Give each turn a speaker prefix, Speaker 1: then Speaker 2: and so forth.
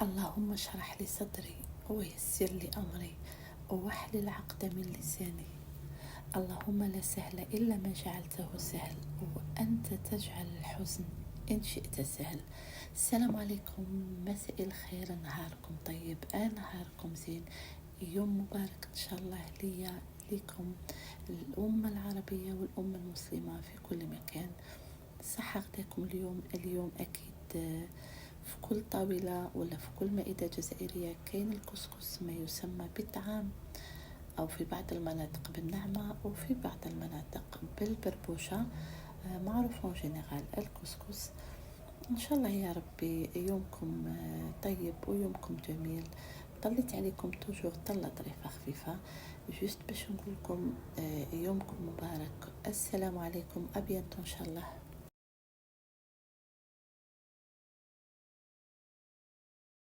Speaker 1: اللهم اشرح لي صدري ويسر لي أمري واحلل عقدة من لساني. اللهم لا سهل إلا ما جعلته سهل، وأنت تجعل الحزن إن شئت سهل. السلام عليكم، مساء الخير، نهاركم طيب، نهاركم زين، يوم مبارك إن شاء الله ليا لكم، الأمة العربية والأمة المسلمة في كل مكان. صحة غداكم اليوم أكيد في كل طاولة ولا في كل مائدة جزائرية كاين الكسكس، ما يسمى بالطعام، أو في بعض المناطق بالنعمة وفي بعض المناطق بالبربوشة، معروف en جنرال الكسكس. إن شاء الله يا ربي يومكم طيب ويومكم جميل. طلت عليكم توجور طلة ظريفة خفيفة جوست باش نقولكم يومكم مبارك. السلام عليكم، أبيانتو إن شاء الله.